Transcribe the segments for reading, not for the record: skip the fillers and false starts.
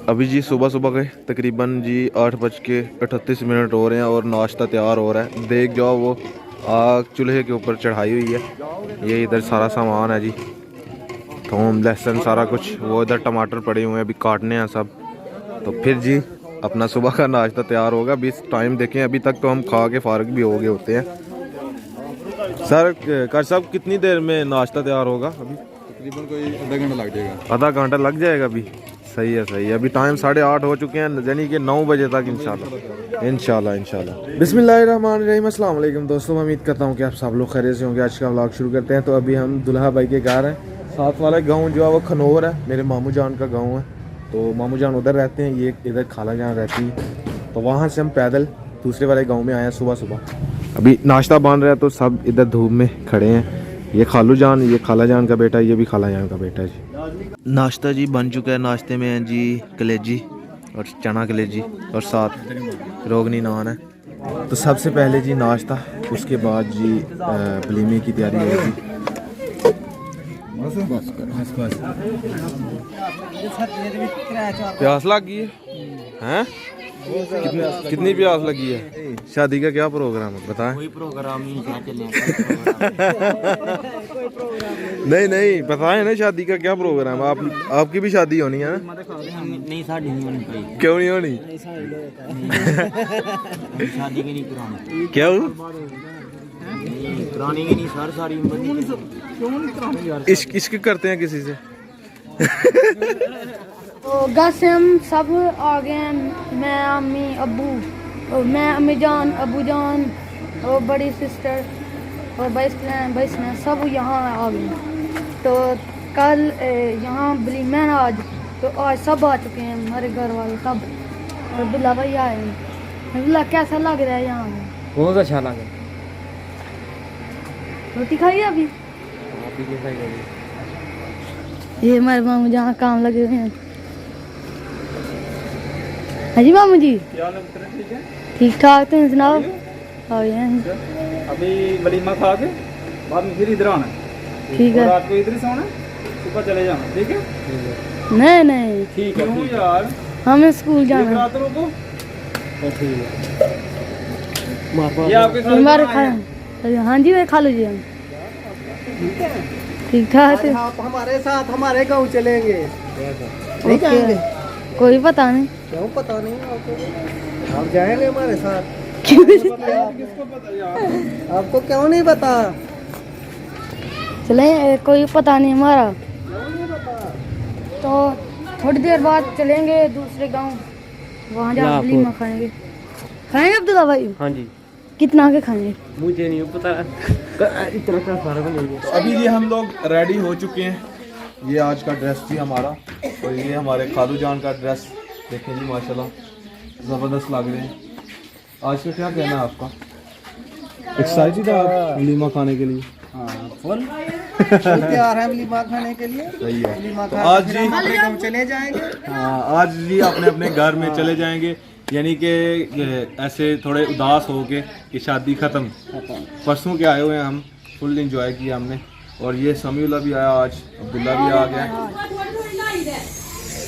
अभी जी सुबह सुबह के तकरीबन जी 8:38 हो रहे हैं और नाश्ता तैयार हो रहा है। देख जाओ वो आग चूल्हे के ऊपर चढ़ाई हुई है। ये इधर सारा सामान है जी, थोम लहसुन सारा कुछ। वो इधर टमाटर पड़े हुए हैं, अभी काटने हैं सब। तो फिर जी अपना सुबह का नाश्ता तैयार होगा। अभी टाइम देखें, अभी तक तो हम खा के फारग भी हो गए होते हैं। सर कर साहब कितनी देर में नाश्ता तैयार होगा? अभी तकरीबन कोई आधा घंटा लग जाएगा। आधा घंटा लग जाएगा अभी। सही है सही है। अभी टाइम 8:30 हो चुके हैं, यानी कि 9 बजे तक इंशाल्लाह। बिस्मिल्लाहिर्रहमानिर्रहीम। अस्सलाम वालेकुम दोस्तों, मैं उम्मीद करता हूँ कि आप सब लोग खैरियत से होंगे। आज का व्लॉग शुरू करते हैं। तो अभी हम दुल्हा भाई के घर हैं। साथ वाला गांव जो है वो खनौर है, मेरे मामू जान का गांव है। तो मामू जान उधर रहते हैं, ये इधर खाला जान रहती है। तो वहाँ से हम पैदल दूसरे वाले गाँव में आए हैं सुबह सुबह। अभी नाश्ता बन रहा है तो सब इधर धूप में खड़े हैं। ये खालू जान, ये खाला जान का बेटा, ये भी खाला जान का बेटा है जी। नाश्ता जी बन चुका है। नाश्ते में है जी कलेजी और चना कलेजी और साथ रोगनी नान है। तो सबसे पहले जी नाश्ता, उसके बाद जी वलीमे की तैयारी होगी। प्यास लग गई है? कितनी प्यास लगी है? शादी का क्या प्रोग्राम है बताएं? कोई प्रोग्राम नहीं, क्या चलें। नहीं पता है ना शादी का क्या प्रोग्राम है? आपकी भी शादी होनी है ना? नहीं शादी नहीं होनी। क्यों नहीं होनी? शादी की नहीं पुरानी। क्यों पुरानी की नहीं, सारी इश्क इश्क करते हैं किसी से? तो घर से हम सब आ गए हैं। मैं अम्मी अब्बू और मैं अम्मी जान अबू जान और बड़ी सिस्टर और भाई सब यहाँ आ गए। तो कल यहाँ वलीमा है आज, तो आज सब आ चुके हैं हमारे घर वाले सब। और दुल्हा भाई आए हैं। दुल्हा कैसा लग रहा है यहाँ में? बहुत अच्छा लगा। रोटी खाई अभी? ये हमारे मामू जहाँ काम लगे हुए हैं। हाँ जी मामू जी, ठीक ठाक। तुम सुनाओ? अभी वलीमा खा के बाद में फिर इधर आना। ठीक है। रात को इधर सोना, सुबह चले जाना। ठीक है? नहीं ठीक है। क्यों यार? हमें स्कूल जाना है। रात को ठीक ये आपके साथ हमारे खा। हाँ जी भाई खा लीजिए हम। ठीक ठाक। आप हमारे साथ हमारे गाँव चलेंगे। नहीं जाएंगे? कोई पता नहीं। क्यों पता नहीं आपको? आप जाएंगे हमारे साथ? किसको पता यार? आपको क्यों नहीं पता? चले, कोई पता नहीं हमारा। तो थोड़ी देर बाद चलेंगे दूसरे गांव, वहाँ जा वलीमा खाएंगे। अब्दुल्ला भाई? हाँ जी। कितना के खाएंगे? मुझे नहीं पता, इतना का फर्क नहीं है। अभी जी हम लोग रेडी हो चुके हैं। ये आज का ड्रेस थी हमारा, और ये हमारे खालू जान का ड्रेस। देखें जी माशाल्लाह ज़बरदस्त लग रहे हैं। आज का क्या कहना है आपका? एक्साइटेड है आप वलीमा खाने के लिए? हाँ फुल तैयार है वलीमा खाने के लिए। सही है। वलीमा तो खा आज जी अपने गाँव चले जाएंगे। हाँ, आज जी अपने अपने घर में चले जाएंगे। यानी कि ऐसे थोड़े उदास हो के कि शादी ख़त्म। परसों के आए हुए हैं हम, फुल इंजॉय किया हमने। और ये समीउल्लाह भी आया आज, अब्दुल्ला भी आ गया,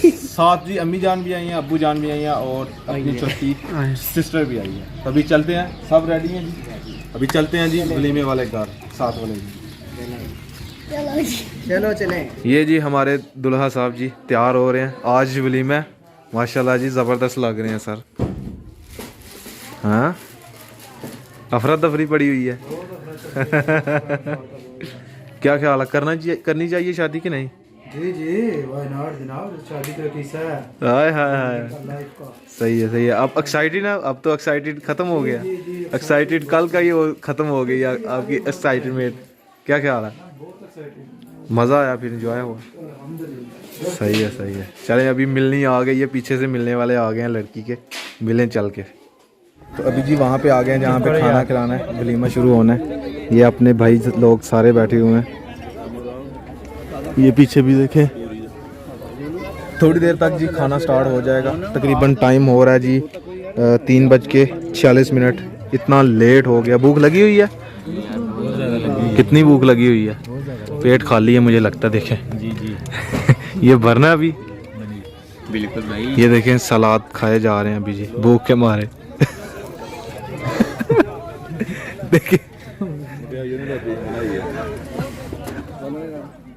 साथ जी अम्मी जान भी आई हैं, अब्बू जान भी आई हैं और अपनी छोटी सिस्टर भी आई है। तो अभी चलते हैं, सब रेडी हैं जी। अभी चलते हैं जी वलीमे वाले घर, साथ वाले जी। चलो चले। ये जी हमारे दुल्हा साहब जी तैयार हो रहे हैं। आज वलीमा माशाल्लाह जी ज़बरदस्त लग रहे हैं सर। हाँ अफरा तफरी पड़ी हुई है। क्या ख्याल है, करनी चाहिए शादी कि नहीं? जी व्हाई नॉट जनाब, शादी का किस्सा है। हाय हाय सही है सही है। अब एक्साइटेड है? अब तो एक्साइटेड ख़त्म हो गया। एक्साइटेड कल का ही ख़त्म हो गई आपकी एक्साइटमेंट। क्या ख्याल है? मज़ा आया, फिर इंजॉय हुआ? सही है। चलें अभी मिलनी आ गई है, पीछे से मिलने वाले आ गए हैं लड़की के, मिलें चल के। तो अभी जी वहाँ पे आ गए हैं जहाँ पे खाना खिलाना है, वलीमा शुरू होना है। ये अपने भाई लोग सारे बैठे हुए हैं। ये पीछे भी देखें। थोड़ी देर तक जी खाना स्टार्ट हो जाएगा। तकरीबन टाइम हो रहा है जी 3:46। इतना लेट हो गया। भूख लगी हुई है? कितनी भूख लगी हुई है? पेट खाली है मुझे लगता, देखें। जी ये भरना अभी बिल्कुल भाई। ये देखें सलाद खाए जा रहे हैं अभी जी भूख के मारे। देखें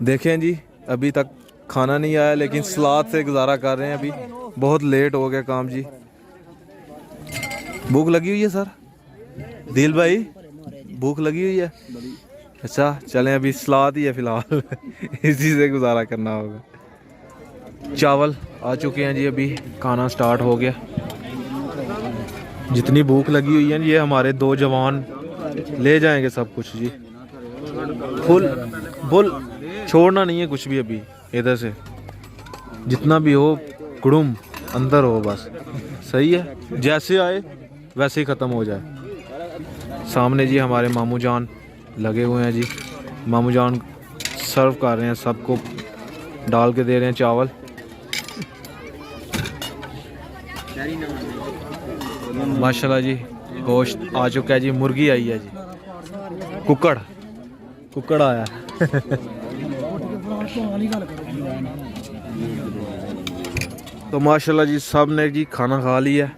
देखें जी अभी तक खाना नहीं आया लेकिन सलाद से गुजारा कर रहे हैं अभी। बहुत लेट हो गया काम जी। भूख लगी हुई है सर? दिल भाई भूख लगी हुई है? अच्छा चलें अभी सलाद ही है फ़िलहाल। इसी से गुजारा करना होगा। चावल आ चुके हैं जी अभी खाना स्टार्ट हो गया। जितनी भूख लगी हुई है ये हमारे 2 जवान ले जाएंगे सब कुछ जी। फुल छोड़ना नहीं है कुछ भी अभी। इधर से जितना भी हो कुड़ुम अंदर हो बस। सही है जैसे आए वैसे ही ख़त्म हो जाए। सामने जी हमारे मामू जान लगे हुए हैं जी। मामू जान सर्व कर रहे हैं सबको डाल के दे रहे हैं चावल। माशाल्लाह जी गोश्त आ चुका है जी। मुर्गी आई है जी। कुकड़ आया। तो माशाल्लाह जी सब ने जी खाना खा लिया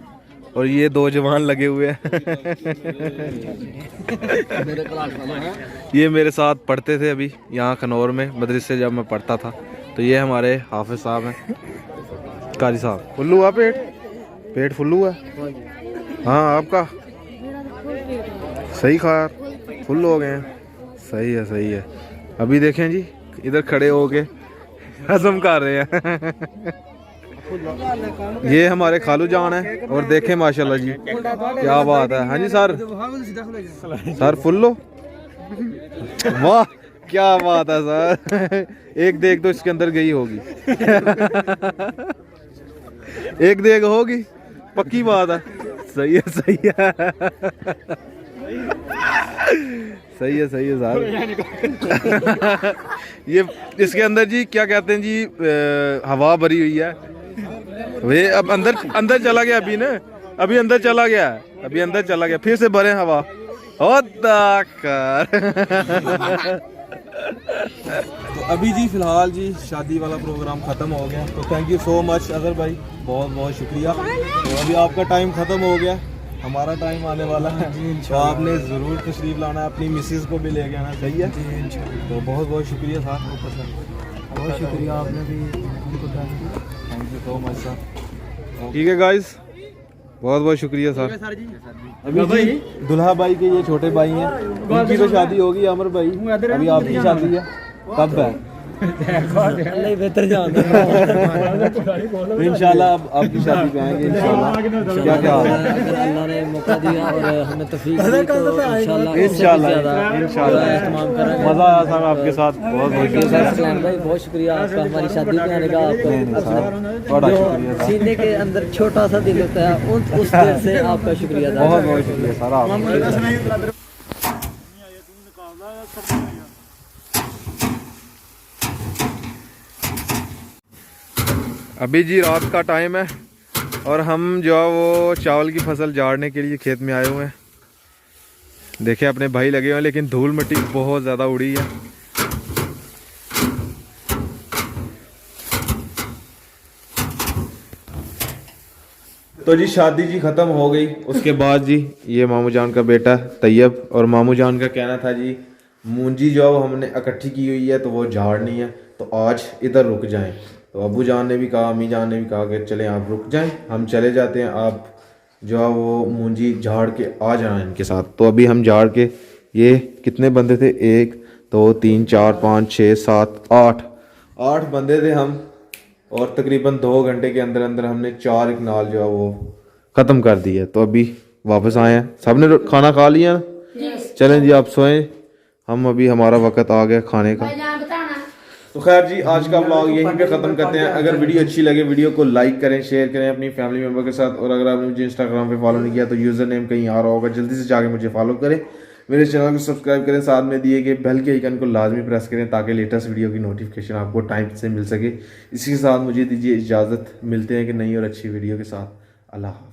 और ये 2 जवान लगे हुए हैं। ये मेरे साथ पढ़ते थे अभी यहाँ खनौर में मदरसे जब मैं पढ़ता था। तो ये हमारे हाफिज साहब हैं कारी साहब। फुल्लू हुआ पेट फुल्लू है? हाँ आपका सही खा फुल हो गए हैं। सही है। अभी देखें जी इधर खड़े हो के हजम कर रहे हैं। ये हमारे खालू जान है और देखें माशाल्लाह जी क्या बात है। हाँ जी सर फुल्लो वाह क्या बात है सर। एक देख तो इसके अंदर गई होगी। एक देख होगी पक्की बात है। सही है सर। ये इसके अंदर जी क्या कहते हैं जी हवा भरी हुई है। वे अब अंदर चला गया अभी अंदर चला गया फिर से भरे हवा। तो अभी जी फिलहाल जी शादी वाला प्रोग्राम ख़त्म हो गया। तो thank you so much Azhar भाई बहुत शुक्रिया। तो अभी आपका टाइम ख़त्म हो गया हमारा टाइम आने वाला है। तो आपने ज़रूर तशरीफ़ लाना है अपनी मिसेज़ को भी ले के आना। सही है तो बहुत शुक्रिया सर। बहुत शुक्रिया आपने भी thank you so much sir. ठीक है गाइस बहुत शुक्रिया सर। अभी जी दुल्हा भाई के ये छोटे भाई हैं उनकी तो शादी होगी अमर भाई। अभी आपकी शादी है कब है? बेहतर इंशाल्लाह अब आपकी शादी पे आएंगे इंशाल्लाह। क्या हाल है? अगर अल्लाह ने मौका दिया और हमें तौफीक दी तो इंशाल्लाह इस्तेमाल करेंगे। मज़ा आया सर आपके साथ बहुत शुक्रिया सलाम भाई बहुत शुक्रिया आपका हमारी शादी में आने का। आपको सीने के अंदर छोटा सा दिल होता है उस दिल से आपका शुक्रिया बहुत शुक्रिया सर आप। अभी जी रात का टाइम है और हम जो है वो चावल की फसल झाड़ने के लिए खेत में आए हुए हैं। देखे अपने भाई लगे हुए हैं लेकिन धूल मिट्टी बहुत ज़्यादा उड़ी है। तो जी शादी जी ख़त्म हो गई। उसके बाद जी ये मामू जान का बेटा तैयब और मामू जान का कहना था जी मूंजी जो हमने इकट्ठी की हुई है तो वो झाड़नी है तो आज इधर रुक जाएं। तो अबू जान ने भी कहा अम्मी जान ने भी कहा कि चलें आप रुक जाएं हम चले जाते हैं आप जो है वो मूंजी झाड़ के आ जाना इनके साथ। तो अभी हम झाड़ के ये कितने बंदे थे 1 2 3 4 5 6 7 8 बंदे थे हम और तकरीबन 2 घंटे के अंदर अंदर हमने 4 कनाल जो है वो ख़त्म कर दिया। तो अभी वापस आए हैं सब ने खाना खा लिया। चलें जी आप सोएं हम अभी हमारा वक्त आ गया खाने का। तो खैर जी आज का व्लॉग यहीं पे ख़त्म करते हैं। अगर वीडियो अच्छी लगे वीडियो को लाइक करें शेयर करें अपनी फैमिली मेम्बर के साथ। और अगर आपने मुझे इंस्टाग्राम पे फॉलो नहीं किया तो यूज़र नेम कहीं आ रहा होगा जल्दी से जाके मुझे फॉलो करें। मेरे चैनल को सब्सक्राइब करें साथ में दिए गए बेल के आइकन को लाजमी प्रेस करें ताकि लेटेस्ट वीडियो की नोटिफिकेशन आपको टाइम से मिल सके। इसी के साथ मुझे दीजिए इजाज़त। मिलते हैं कि नई और अच्छी वीडियो के साथ। अल्लाह हाफ़िज़।